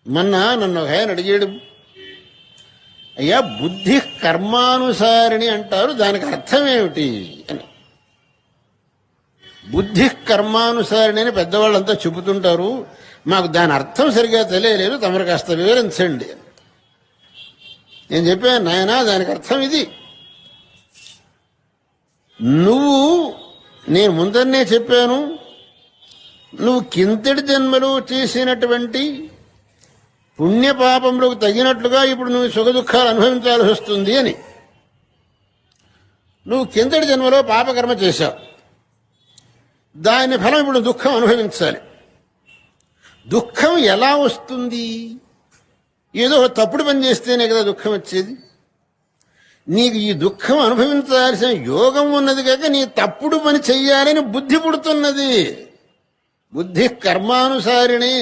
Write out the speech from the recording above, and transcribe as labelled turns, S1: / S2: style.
S1: నన్ను ఒక ఆయన అడిగాడు, అయ్యా బుద్ధి కర్మానుసారిణి అంటారు, దానికి అర్థం ఏమిటి అని. బుద్ధి కర్మానుసారిణి అని పెద్దవాళ్ళంతా చెబుతుంటారు, మాకు దాని అర్థం సరిగా తెలియలేదు, తమరు కాస్త వివరించండి అని. నేను చెప్పాను, నాయనా దానికి అర్థం ఇది. నేను ముందరనే చెప్పాను, నువ్వు కిందటి జన్మలో చేసినటువంటి పుణ్యపాపములకు తగినట్లుగా ఇప్పుడు నువ్వు సుఖ దుఃఖాలు అనుభవించాల్సి వస్తుంది అని. నువ్వు కిందటి జన్మలో పాపకర్మ చేశావు, దాని ఫలం ఇప్పుడు దుఃఖం అనుభవించాలి. దుఃఖం ఎలా వస్తుంది? ఏదో తప్పుడు పని చేస్తేనే కదా దుఃఖం వచ్చేది. నీకు ఈ దుఃఖం అనుభవించాల్సిన యోగం ఉన్నది కాక నీ తప్పుడు పని చెయ్యాలని బుద్ధి పుడుతున్నది. బుద్ధి కర్మానుసారిణి.